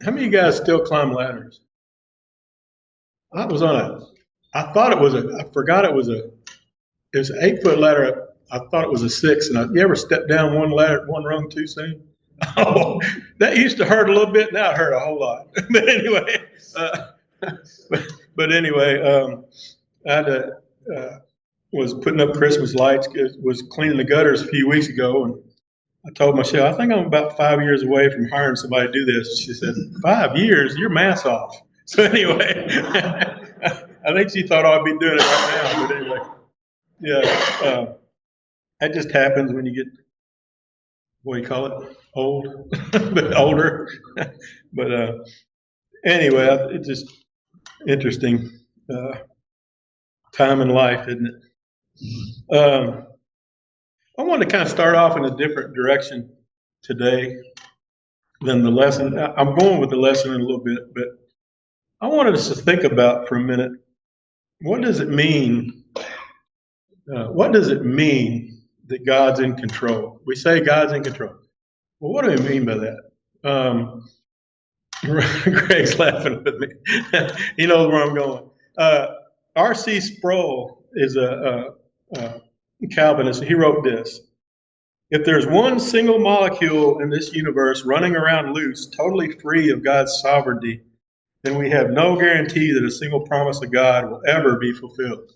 How many of you guys still climb ladders? I was on a, I thought it was a, I forgot it was an 8-foot ladder. I thought it was a 6. And you ever step down one ladder, one rung too soon? Oh, that used to hurt a little bit. Now it hurt a whole lot. But anyway, but anyway, I had was putting up Christmas lights, was cleaning the gutters a few weeks ago, and I told Michelle, I think I'm about 5 years away from hiring somebody to do this. She said, 5 years? Your math's off. So anyway, I think she thought I'd be doing it right now. But anyway, yeah, that just happens when you get, what do you call it, old, but older. But anyway, it's just interesting time in life, isn't it? I want to kind of start off in a different direction today than the lesson. I'm going with the lesson in a little bit, but I wanted us to think about for a minute, what does it mean? What does it mean that God's in control? We say God's in control. Well, what do we mean by that? Greg's laughing with me. He knows where I'm going. RC Sproul is a Calvinist. He wrote this: if there's one single molecule in this universe running around loose, totally free of God's sovereignty, then we have no guarantee that a single promise of God will ever be fulfilled.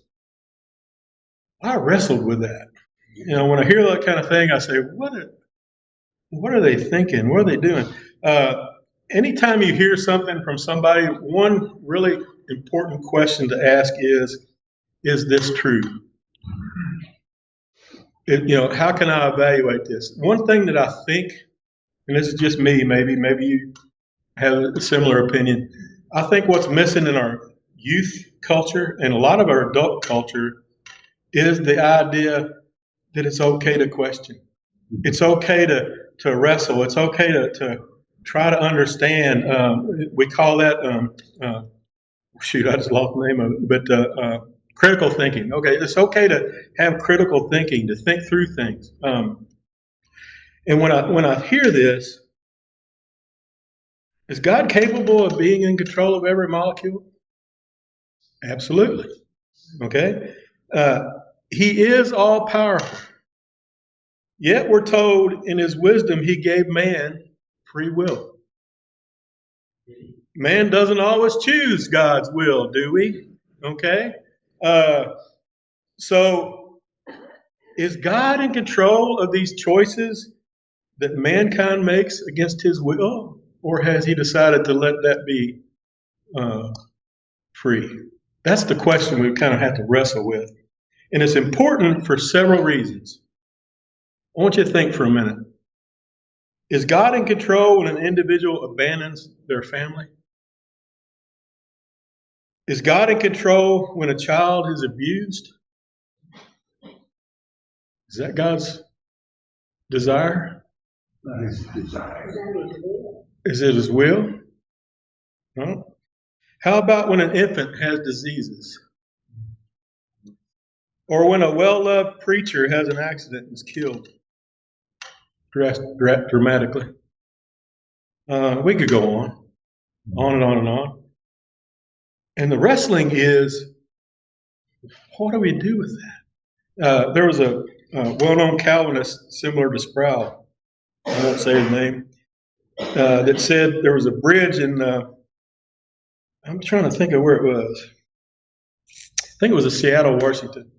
I wrestled with that. You know, when I hear that kind of thing, I say, what are they thinking? What are they doing? Anytime you hear something from somebody, one really important question to ask is this true? How can I evaluate this? One thing that I think, and this is just me, maybe you have a similar opinion. I think what's missing in our youth culture and a lot of our adult culture is the idea that it's okay to question. It's okay to wrestle. It's okay to try to understand. We call that, shoot, I just lost the name of it, but critical thinking. Okay, it's okay to have critical thinking, to think through things. And when I hear this, is God capable of being in control of every molecule? Absolutely. Okay? He is all powerful. Yet we're told in his wisdom he gave man free will. Man doesn't always choose God's will, do we? Okay? So is God in control of these choices that mankind makes against his will? Or has he decided to let that be free? That's the question we kind of have to wrestle with. And it's important for several reasons. I want you to think for a minute. Is God in control when an individual abandons their family? Is God in control when a child is abused? Is that God's desire? That is desire. Is it his will? No. How about when an infant has diseases? Or when a well-loved preacher has an accident and is killed dramatically? We could go on and on and on. And the wrestling is, what do we do with that? There was a well-known Calvinist similar to Sproul, I won't say his name, that said there was a bridge in, I'm trying to think of where it was. I think it was in Seattle, Washington.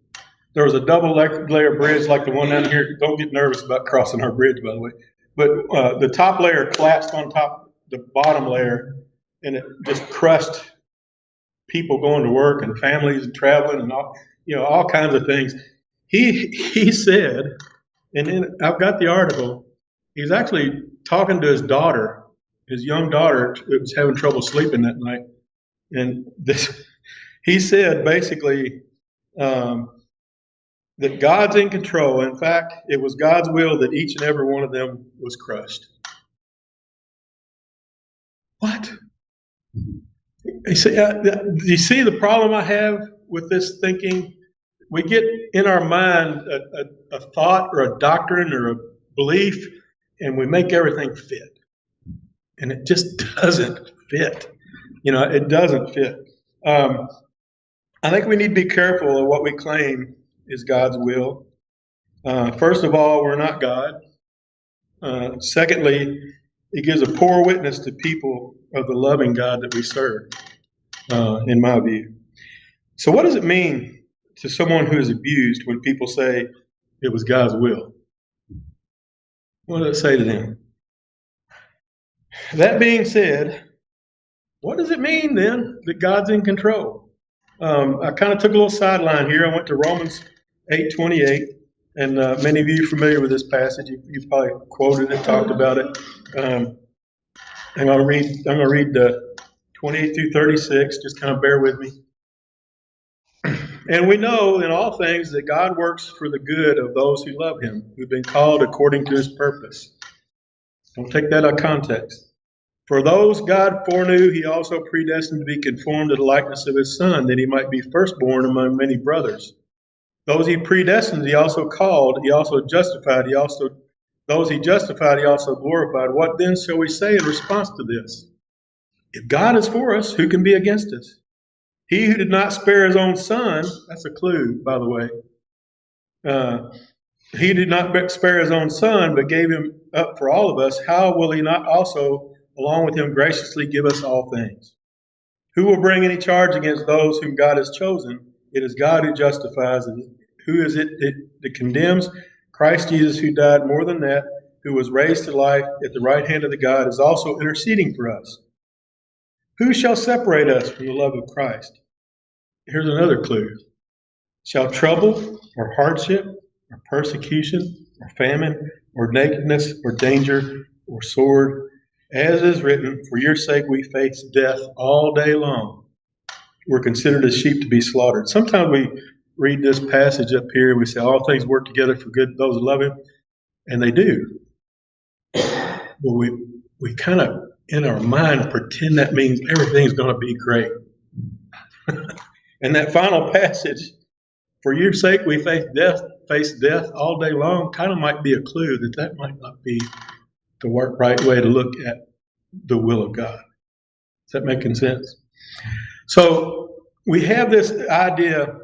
There was a double layer bridge like the one down here. Don't get nervous about crossing our bridge, by the way. But the top layer collapsed on top the bottom layer, and it just crushed people going to work and families and traveling and all kinds of things. He said, and then I've got the article. He's actually talking to his daughter, his young daughter, that was having trouble sleeping that night, and he said basically that God's in control. In fact, it was God's will that each and every one of them was crushed. What? You see the problem I have with this thinking? We get in our mind a thought or a doctrine or a belief, and we make everything fit. And it just doesn't fit. It doesn't fit. I think we need to be careful of what we claim is God's will. First of all, we're not God. Secondly, it gives a poor witness to people of the loving God that we serve, in my view. So what does it mean to someone who is abused when people say it was God's will? What does it say to them? That being said, what does it mean then that God's in control? I kind of took a little sideline here. I went to Romans 8:28, and many of you are familiar with this passage. You've probably quoted it, talked about it. I'm going to read 28 through 36. Just kind of bear with me. And we know in all things that God works for the good of those who love him, who've been called according to his purpose. Don't take that out of context. For those God foreknew, he also predestined to be conformed to the likeness of his Son, that he might be firstborn among many brothers. Those he predestined, he also called, he also justified, those he justified, he also glorified. What then shall we say in response to this? If God is for us, who can be against us? He who did not spare his own Son, that's a clue, by the way. He did not spare his own Son, but gave him up for all of us. How will he not also, along with him, graciously give us all things? Who will bring any charge against those whom God has chosen? It is God who justifies. And who is it that condemns? Christ Jesus, who died, more than that, who was raised to life at the right hand of the God, is also interceding for us. Who shall separate us from the love of Christ? Here's another clue. Shall trouble or hardship or persecution or famine or nakedness or danger or sword? As is written, for your sake we face death all day long. We're considered as sheep to be slaughtered. Sometimes we read this passage up here and we say all things work together for good to those who love him, and they do. But we kind of, in our mind, pretend that means everything's going to be great. And that final passage, for your sake we face death all day long, kind of might be a clue that might not be the right way to look at the will of God. Is that making sense? So we have this idea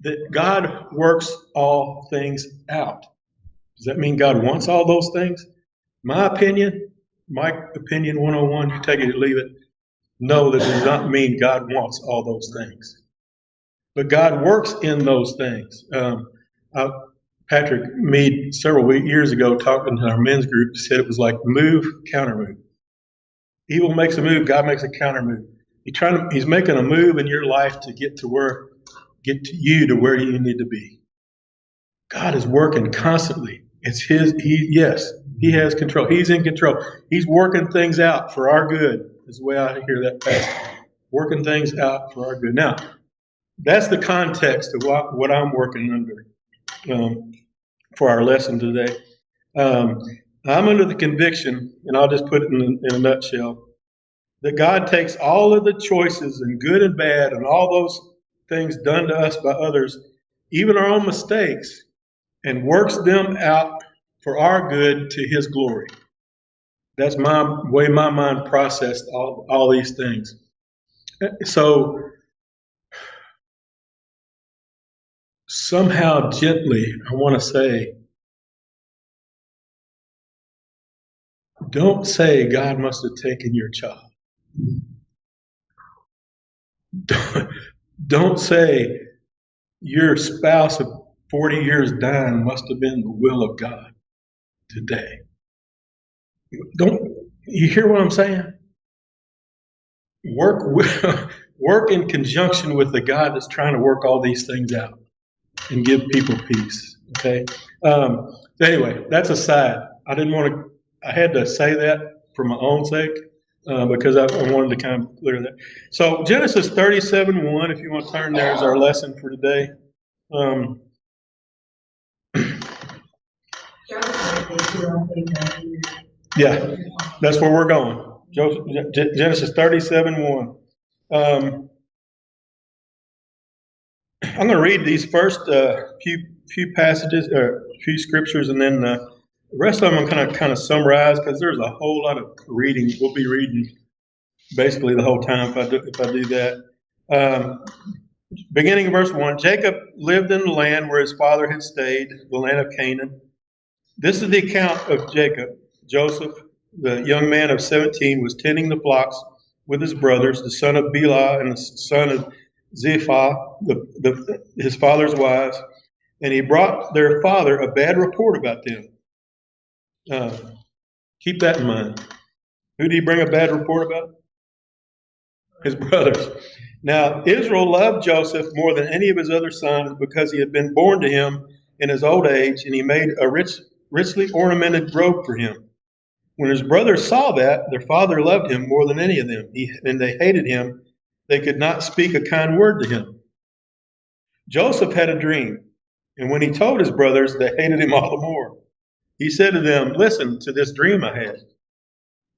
that God works all things out. Does that mean God wants all those things? My opinion 101, you take it or leave it. No, that does not mean God wants all those things. But God works in those things. Patrick Mead, several years ago, talking to our men's group, said it was like move, counter move. Evil makes a move, God makes a counter move. He's making a move in your life to get you to where you need to be. God is working constantly. It's he has control. He's in control. He's working things out for our good, is the way I hear that passage. Working things out for our good. Now, that's the context of what I'm working under for our lesson today. I'm under the conviction, and I'll just put it in a nutshell, that God takes all of the choices and good and bad and all those things done to us by others, even our own mistakes, and works them out for our good to his glory. That's my way my mind processed all these things. So somehow gently, I want to say, don't say God must have taken your child. Don't say your spouse of 40 years dying must have been the will of God today. Don't you hear what I'm saying? Work in conjunction with the God that's trying to work all these things out and give people peace. Okay. Anyway, that's aside. I had to say that for my own sake because I wanted to kind of clear that. So Genesis 37:1, if you want to turn there, is our lesson for today. Yeah, that's where we're going. Genesis 37:1. I'm going to read these first few passages or few scriptures, and then The rest of them I'm kind of summarize because there's a whole lot of reading. We'll be reading basically the whole time if I do that. Beginning of verse 1, Jacob lived in the land where his father had stayed, the land of Canaan. This is the account of Jacob. Joseph, the young man of 17, was tending the flocks with his brothers, the son of Bilhah and the son of Zilpah, his father's wives, and he brought their father a bad report about them. Keep that in mind. Who did he bring a bad report about? His brothers. Now, Israel loved Joseph more than any of his other sons because he had been born to him in his old age, and he made a richly ornamented robe for him. When his brothers saw that, their father loved him more than any of them, and they hated him. They could not speak a kind word to him. Joseph had a dream, and when he told his brothers, they hated him all the more. He said to them, "Listen to this dream I had.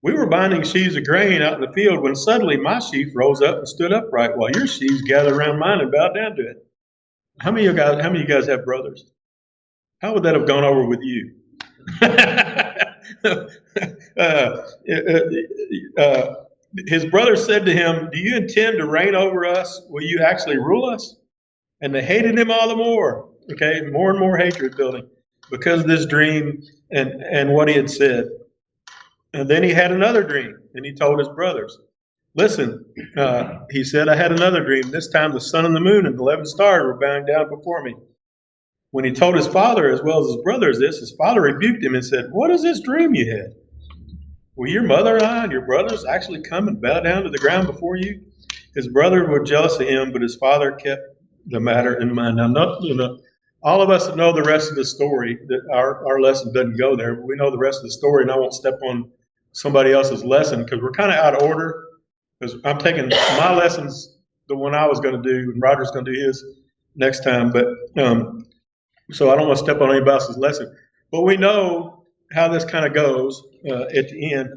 We were binding sheaves of grain out in the field when suddenly my sheaf rose up and stood upright while your sheaves gathered around mine and bowed down to it." How many of you guys have brothers? How would that have gone over with you? His brother said to him, "Do you intend to reign over us? Will you actually rule us?" And they hated him all the more. Okay, more and more hatred building because of this dream and what he had said. And then he had another dream, and he told his brothers. "Listen," he said, "I had another dream. This time the sun and the moon and the 11 stars were bowing down before me." When he told his father as well as his brothers this, his father rebuked him and said, "What is this dream you had? Will your mother and I and your brothers actually come and bow down to the ground before you?" His brothers were jealous of him, but his father kept the matter in mind. Now, all of us know the rest of the story. That our lesson doesn't go there, but we know the rest of the story, and I won't step on somebody else's lesson because we're kind of out of order. Because I'm taking my lessons, the one I was going to do, and Roger's going to do his next time. But so I don't want to step on anybody else's lesson. But we know how this kind of goes at the end.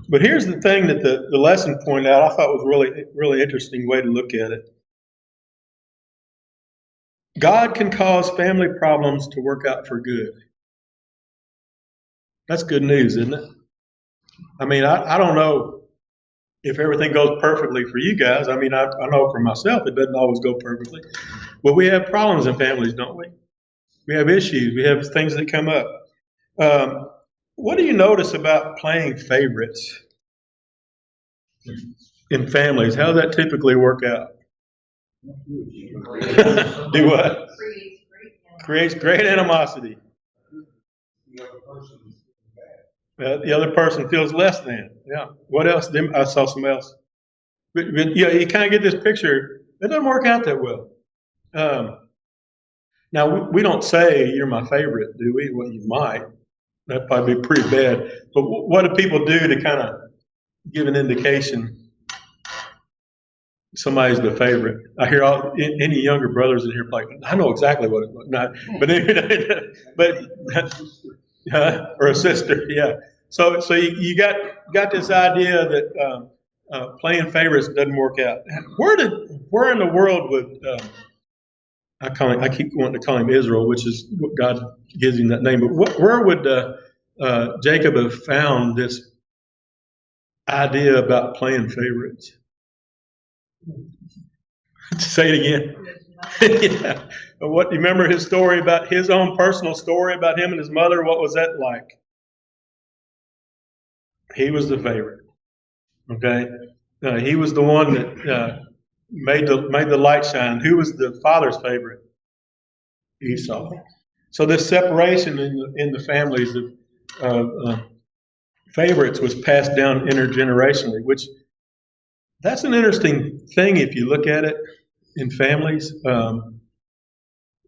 But here's the thing that the lesson pointed out. I thought was really interesting way to look at it. God can cause family problems to work out for good. That's good news, isn't it? I mean, I don't know if everything goes perfectly for you guys. I mean, I know for myself it doesn't always go perfectly. But we have problems in families, don't we? We have issues. We have things that come up. What do you notice about playing favorites in families? How does that typically work out? Do what? Creates great animosity. The other person feels less than. Yeah. What else? I saw something else. But yeah, you kind of get this picture. It doesn't work out that well. Now, we don't say you're my favorite, do we? Well, you might. That'd probably be pretty bad. But what do people do to kind of give an indication somebody's the favorite? I hear any younger brothers in here like, I know exactly what it was. Not, but or a sister, yeah. So you got this idea that playing favorites doesn't work out. Where in the world would I keep wanting to call him Israel, which is what God gives him that name. But where would Jacob have found this idea about playing favorites? Say it again. Yeah. What you remember his story about his own personal story about him and his mother? What was that like? He was the favorite. Okay, he was the one that made the light shine. Who was the father's favorite? Esau. So this separation in the families of favorites was passed down intergenerationally, which that's an interesting thing if you look at it in families.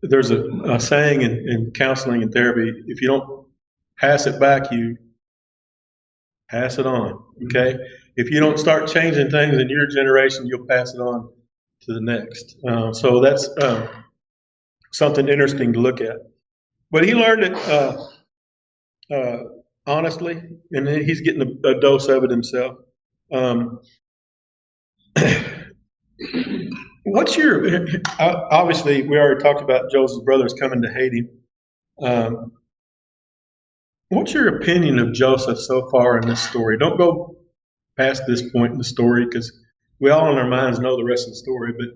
There's a saying in counseling and therapy: if you don't pass it back, you pass it on. Okay, if you don't start changing things in your generation, you'll pass it on to the next. So that's something interesting to look at. But he learned it honestly, and he's getting a dose of it himself. What's your obviously we already talked about Joseph's brothers coming to hate him. What's your opinion of Joseph so far in this story? Don't go past this point in the story because we all in our minds know the rest of the story. But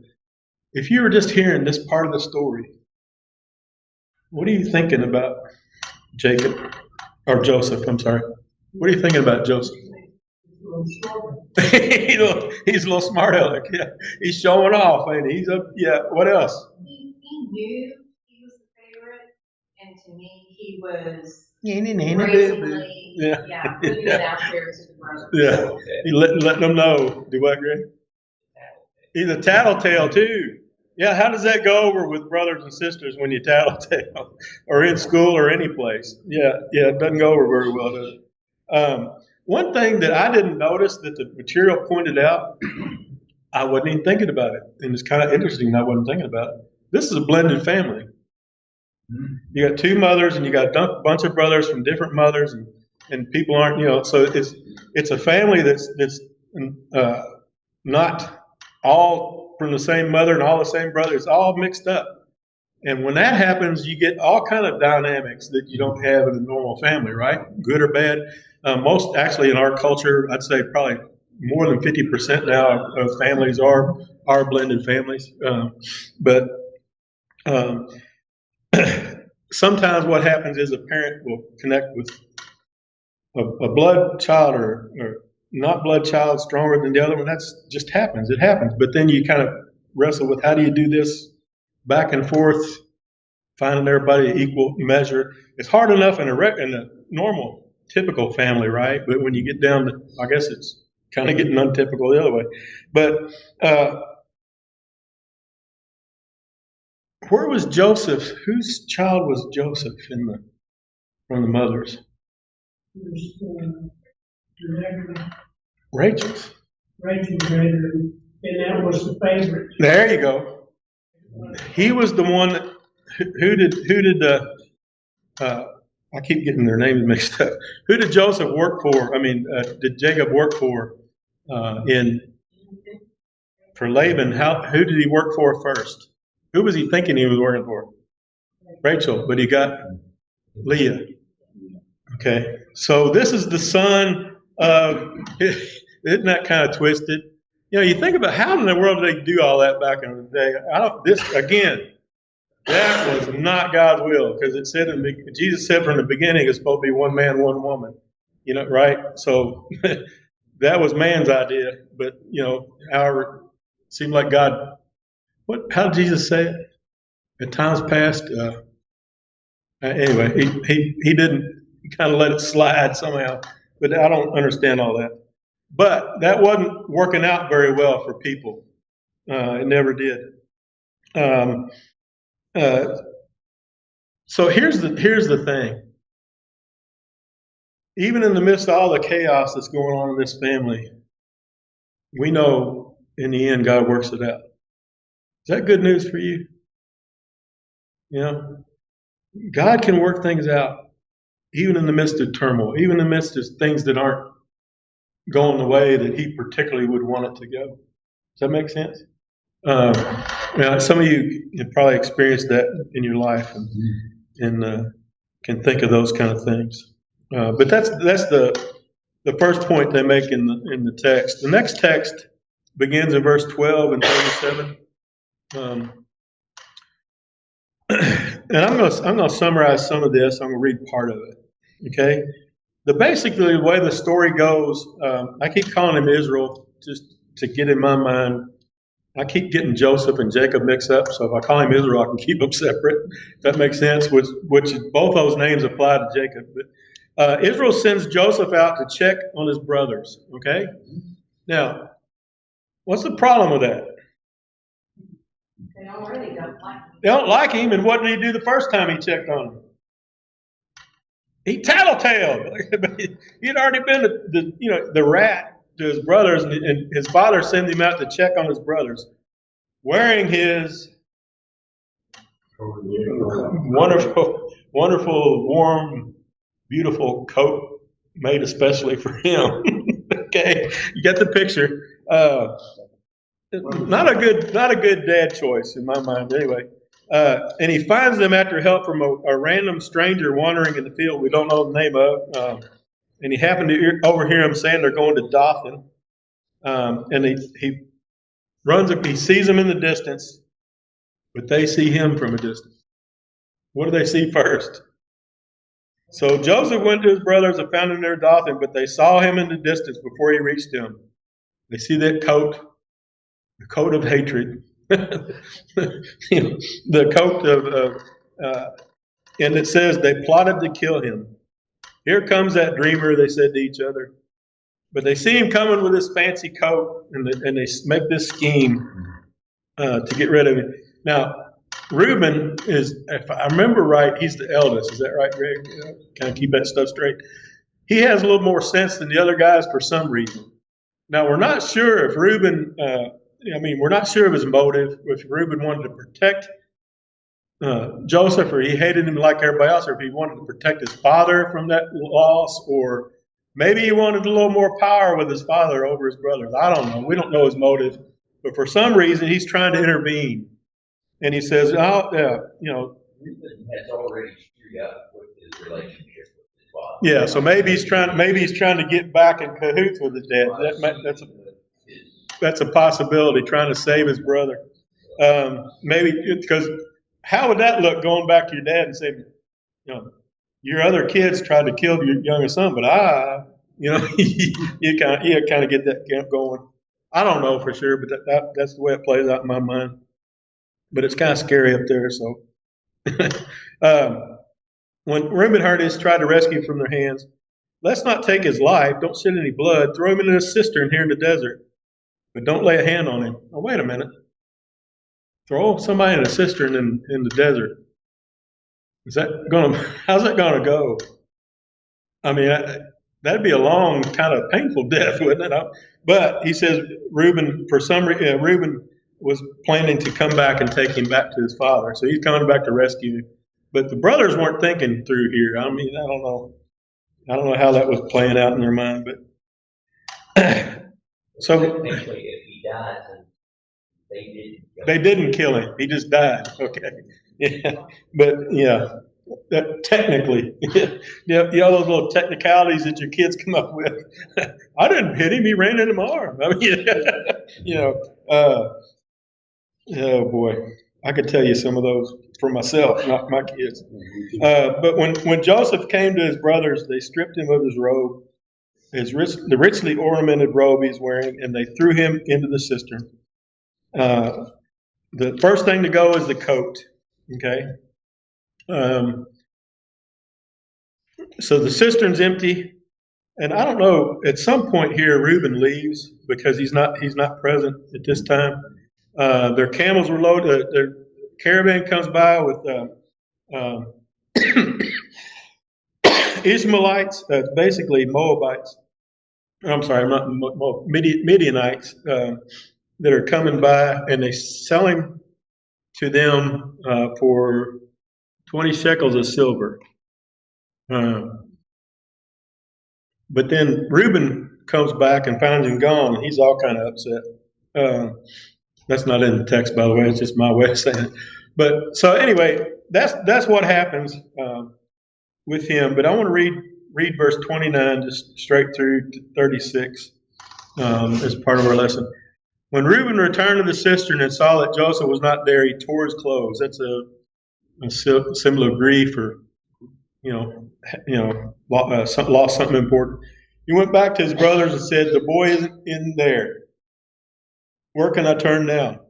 if you were just hearing this part of the story, what are you thinking about Jacob or Joseph? I'm sorry. What are you thinking about Joseph? He's a little smart aleck. Yeah, he's showing off, ain't he? He's up. Yeah. What else? He knew he was the favorite, and to me, he was brazenly, putting it out there to the brothers. Yeah, he letting them know. Do what, Greg? He's a tattletale too. Yeah, how does that go over with brothers and sisters when you tattletale, or in school or any place? Yeah, it doesn't go over very well, does it? One thing that I didn't notice that the material pointed out, I wasn't even thinking about it, and it's kind of interesting that I wasn't thinking about it. This is a blended family. You got two mothers, and you got a bunch of brothers from different mothers, and people aren't, so it's a family that's not all from the same mother and all the same brother. It's all mixed up. And when that happens, you get all kind of dynamics that you don't have in a normal family, right? Good or bad. Most actually in our culture, I'd say probably more than 50% now of families are blended families. But sometimes what happens is a parent will connect with a blood child or not blood child stronger than the other one. That's just happens. It happens. But then you kind of wrestle with how do you do this back and forth, finding everybody equal measure. It's hard enough in a normal, typical family, right? But when you get down to, I guess it's kind of getting untypical the other way. But where was Joseph? Whose child was Joseph from the mothers? Rachel's. Rachel's and that was the favorite. There you go. He was the one that, who did I keep getting their names mixed up. Who did Joseph work for? Did Jacob work for for Laban? Who did he work for first? Who was he thinking he was working for? Rachel, but he got Leah. Okay, so this is the son of, isn't that kind of twisted? You think about how in the world did they do all that back in the day? That was not God's will, because it said, Jesus said from the beginning it's supposed to be one man, one woman. Right? So that was man's idea, but however, it seemed like God. How did Jesus say it? At times past. Anyway, he didn't. He kind of let it slide somehow, but I don't understand all that. But that wasn't working out very well for people. It never did. So here's the thing. Even in the midst of all the chaos that's going on in this family, we know in the end God works it out. Is that good news for you? God can work things out, even in the midst of turmoil, even in the midst of things that aren't going the way that He particularly would want it to go. Does that make sense? Some of you have probably experienced that in your life and can think of those kind of things. But that's the first point they make in the text. The next text begins in verse 12 and 37. And I'm going to summarize some of this. I'm going to read part of it. Okay. Basically, the way the story goes, I keep calling him Israel just to get in my mind. I keep getting Joseph and Jacob mixed up, so if I call him Israel, I can keep them separate. If that makes sense, which both those names apply to Jacob. But Israel sends Joseph out to check on his brothers, okay? Now, what's the problem with that? They already don't like him. They don't like him, and what did he do the first time he checked on him? He tattletaled. He'd already been the rat to his brothers, and his father sent him out to check on his brothers, wearing his wonderful, warm, beautiful coat made especially for him. Okay, you get the picture. Not a good dad choice in my mind, anyway. And he finds them after help from a random stranger wandering in the field we don't know the name of. And he happened to overhear him saying they're going to Dothan. And he runs up, he sees them in the distance, but they see him from a distance. What do they see first? So Joseph went to his brothers and found him near Dothan, but they saw him in the distance before he reached them. They see that coat, the coat of hatred, the coat of, and it says they plotted to kill him. Here comes that dreamer, they said to each other. But they see him coming with his fancy coat, and they make this scheme to get rid of him. Now, Reuben is, if I remember right, he's the eldest. Is that right, Greg? Kind of keep that stuff straight. He has a little more sense than the other guys for some reason. Now, we're not sure if Reuben, we're not sure of his motive, if Reuben wanted to protect Joseph, or he hated him like everybody else, or if he wanted to protect his father from that loss, or maybe he wanted a little more power with his father over his brothers. I don't know. We don't know his motive. But for some reason, he's trying to intervene. And he says, Reuben has already screwed up with his relationship with his father. Yeah, so maybe he's trying to get back in cahoots with his dad. That's a possibility, trying to save his brother. Maybe because how would that look, going back to your dad and saying, your other kids tried to kill your youngest son, but you kind of get that camp going. I don't know for sure, but that's the way it plays out in my mind. But it's kind of scary up there. So when Reuben heard this, tried to rescue him from their hands. Let's not take his life. Don't shed any blood. Throw him into a cistern here in the desert, but don't lay a hand on him. Oh, wait a minute. Throw somebody in a cistern in the desert. How's that gonna go? I mean, that'd be a long, kind of painful death, wouldn't it? But he says Reuben, for some reason, Reuben was planning to come back and take him back to his father. So he's coming back to rescue him. But the brothers weren't thinking through here. I mean, I don't know. I don't know how that was playing out in their mind, but so Eventually, if he dies, and they didn't kill him. He just died. Okay. Yeah. But yeah, that technically, those little technicalities that your kids come up with. I didn't hit him. He ran into my arm. I mean, oh boy, I could tell you some of those for myself, not my kids. But when Joseph came to his brothers, they stripped him of his robe, the richly ornamented robe he's wearing, and they threw him into the cistern. The first thing to go is the coat. Okay. So the cistern's empty, and I don't know. At some point here, Reuben leaves because he's not present at this time. Their camels were loaded. Their caravan comes by with Ishmaelites, basically Moabites. I'm sorry, not Midianites that are coming by, and they sell him to them for 20 shekels of silver. But then Reuben comes back and finds him gone, and he's all kind of upset. That's not in the text, by the way. It's just my way of saying it. But so anyway, that's what happens with him. But I want to read verse 29 just straight through to 36 as part of our lesson. When Reuben returned to the cistern and saw that Joseph was not there, he tore his clothes. That's a symbol of grief, or lost something important. He went back to his brothers and said, "The boy isn't in there. Where can I turn now?"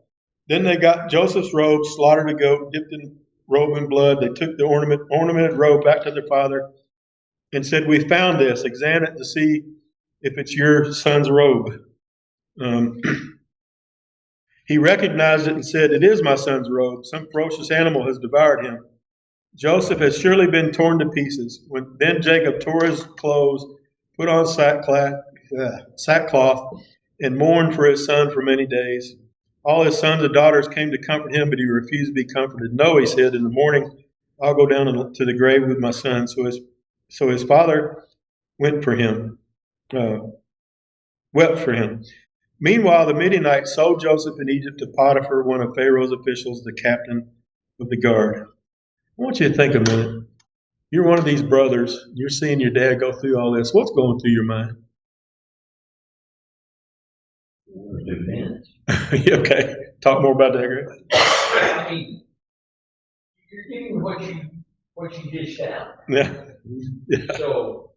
Then they got Joseph's robe, slaughtered a goat, dipped the robe in blood. They took the ornamented robe back to their father and said, "We found this. Examine it to see if it's your son's robe." He recognized it and said, "It is my son's robe. Some ferocious animal has devoured him. Joseph has surely been torn to pieces." Then Jacob tore his clothes, put on sackcloth, and mourned for his son for many days. All his sons and daughters came to comfort him, but he refused to be comforted. "No," he said, "in the morning I'll go down to the grave with my son." So his father wept for him. Meanwhile, the Midianites sold Joseph in Egypt to Potiphar, one of Pharaoh's officials, the captain of the guard. I want you to think a minute. You're one of these brothers. You're seeing your dad go through all this. What's going through your mind? Okay. Talk more about that, Greg. I mean, you're getting what you dished out. Yeah. Yeah. So,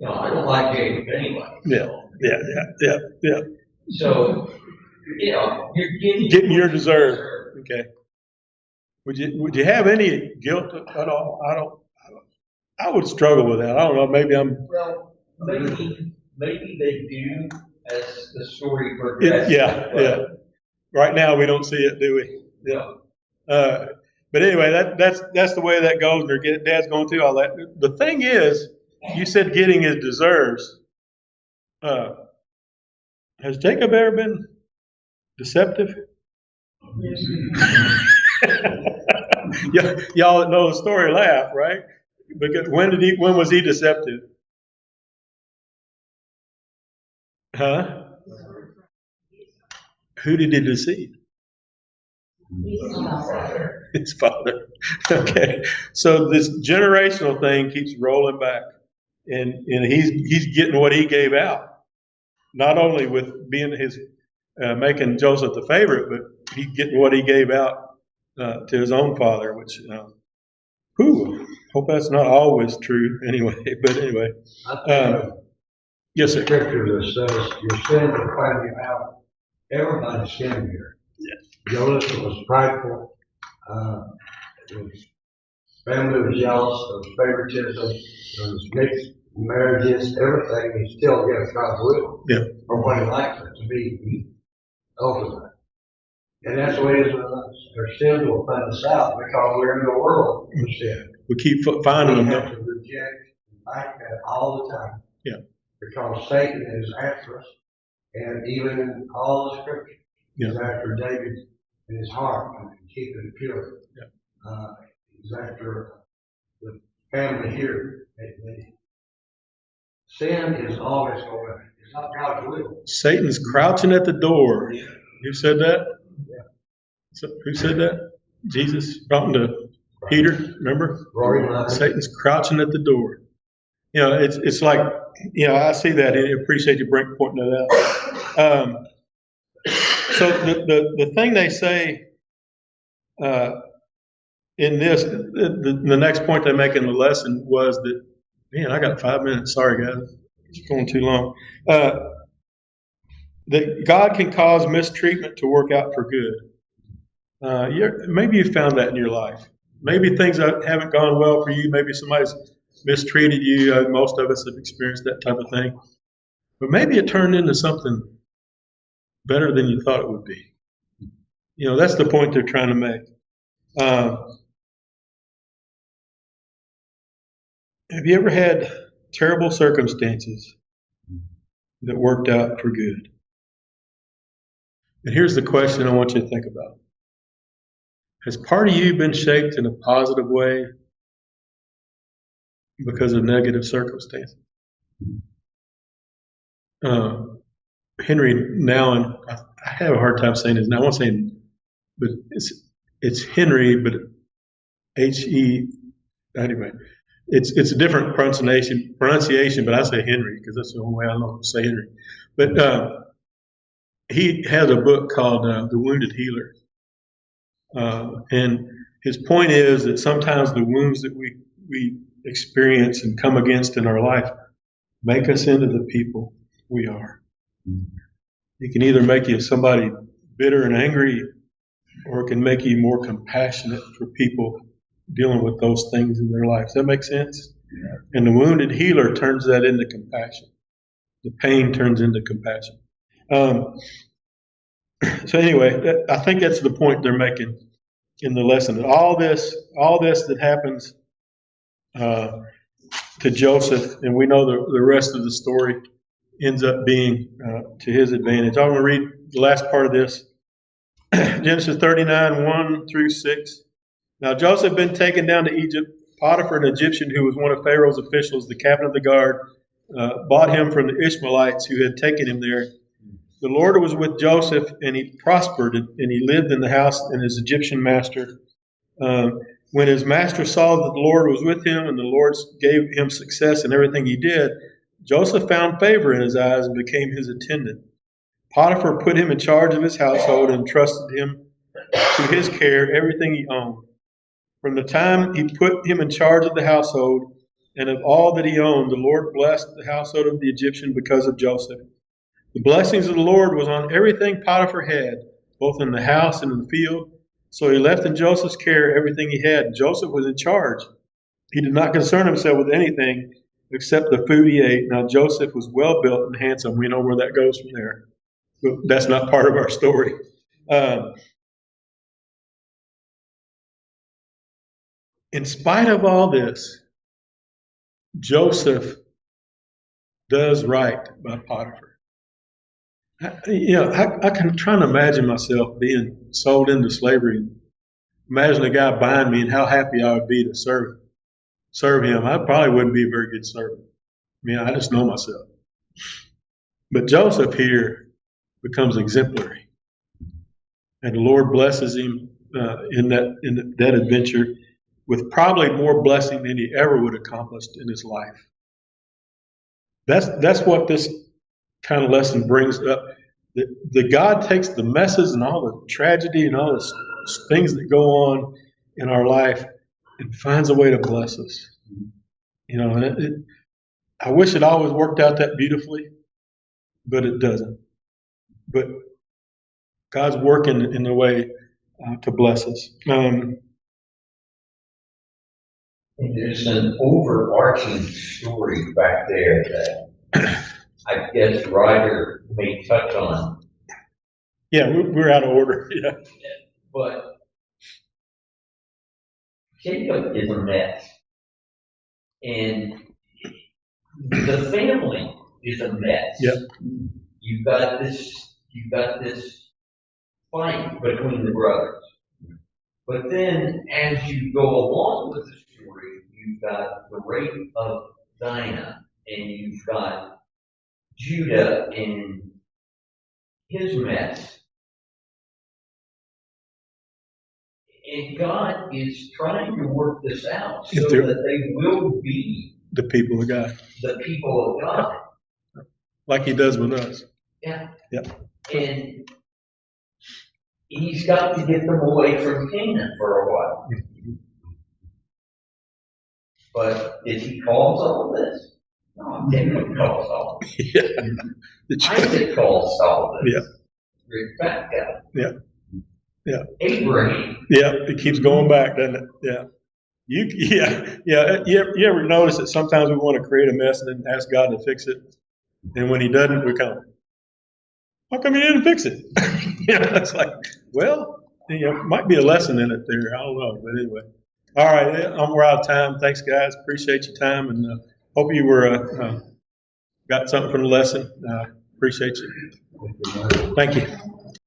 I don't like Jacob anyway. Yeah. So, you're Getting your deserve. Okay. Would you have any guilt at all? I would struggle with that. I don't know. Maybe I'm. Well, maybe they do as the story progresses. Yeah. Right now we don't see it, do we? Yeah. But anyway, that's the way that goes. Dad's going through all that. The thing is, you said getting his deserves. Has Jacob ever been deceptive? Y'all that know the story laugh, right? Because when was he deceptive? Huh? Who did he deceive? His father. Okay. So this generational thing keeps rolling back. And he's getting what he gave out. Not only with being making Joseph the favorite, but he's getting what he gave out to his own father, which, hope that's not always true anyway. But anyway. Yes, sir. Scripture that says your sins will find you out. Everybody sinned here. Yes. Joseph was prideful. His family was jealous. There was favoritism. There was mixed marriages. Everything. He still gets God's will. Yeah. Or what he likes it to be ultimate. And that's the way it is with us. Our sins will find us out because we're in the world of sin. We keep finding We them. have to reject and fight that all the time. Yeah. Because Satan is after us, and even in all the scripture, he's after David in his heart and keeping it pure. Yeah. He's after the family here. Sin is always going. It's not God's will. Satan's crouching at the door. Who said that? Yeah. So, who said that? Jesus talking to Peter. Remember? Satan's crouching at the door. It's like, I see that and I appreciate you pointing that out. So the thing they say in this, the next point they make in the lesson was that, man, I got 5 minutes. Sorry, guys. It's going too long. That God can cause mistreatment to work out for good. Maybe you found that in your life. Maybe things that haven't gone well for you. Maybe somebody's mistreated you. Most of us have experienced that type of thing. But maybe it turned into something better than you thought it would be. That's the point they're trying to make. Have you ever had terrible circumstances that worked out for good? And here's the question I want you to think about. Has part of you been shaped in a positive way because of negative circumstances? Henry Nouwen, I have a hard time saying his name. I won't say it, but it's Henry, but H-E, anyway. It's a different pronunciation, but I say Henry because that's the only way I know to say Henry. But he has a book called The Wounded Healer. And his point is that sometimes the wounds that we experience and come against in our life make us into the people we are. It can either make you somebody bitter and angry, or it can make you more compassionate for people dealing with those things in their life. Does that make sense? Yeah. And the wounded healer turns that into compassion. The pain turns into compassion. So anyway, I think that's the point they're making in the lesson. That all this that happens to Joseph, and we know the rest of the story ends up being to his advantage. I'm going to read the last part of this. Genesis 39, 1 through 6. Now Joseph had been taken down to Egypt. Potiphar, an Egyptian who was one of Pharaoh's officials, the captain of the guard, bought him from the Ishmaelites who had taken him there. The Lord was with Joseph, and he prospered, and he lived in the house in his Egyptian master. When his master saw that the Lord was with him and the Lord gave him success in everything he did, Joseph found favor in his eyes and became his attendant. Potiphar put him in charge of his household and entrusted him to his care everything he owned. From the time he put him in charge of the household and of all that he owned, the Lord blessed the household of the Egyptian because of Joseph. The blessings of the Lord was on everything Potiphar had, both in the house and in the field. So he left in Joseph's care everything he had. Joseph was in charge. He did not concern himself with anything except the food he ate. Now Joseph was well built and handsome. We know where that goes from there. But that's not part of our story. In spite of all this, Joseph does right by Potiphar. I can try to imagine myself being sold into slavery. Imagine a guy buying me and how happy I would be to serve him. I probably wouldn't be a very good servant. I just know myself. But Joseph here becomes exemplary, and the Lord blesses him in that adventure with probably more blessing than he ever would have accomplished in his life. That's what this kind of lesson brings up. That God takes the messes and all the tragedy and all the things that go on in our life and finds a way to bless us. I wish it always worked out that beautifully, but it doesn't. But God's working in a way to bless us. And there's an overarching story back there that I guess Ryder may touch on. Yeah, we're out of order. Yeah. But Jacob is a mess. And the family is a mess. Yep. You've got this fight between the brothers. But then as you go along with the story, you've got the rape of Dinah, and you've got Judah in his mess. And God is trying to work this out so that they will be the people of God. The people of God. Like he does with us. Yeah. Yep. And he's got to get them away from Canaan for a while. But did he cause all this? No, David caused all this. Yeah. Isaac caused all this. Yeah. Rebecca. Yeah. Yeah. Abraham. Yeah. It keeps going back, doesn't it? Yeah. You ever notice that sometimes we want to create a mess and then ask God to fix it, and when He doesn't, we come, "How come you didn't fix it?" It's like, well, might be a lesson in it there. I don't know, but anyway. All right, we're out of time. Thanks, guys. Appreciate your time, and hope you were got something from the lesson. Appreciate you. Thank you.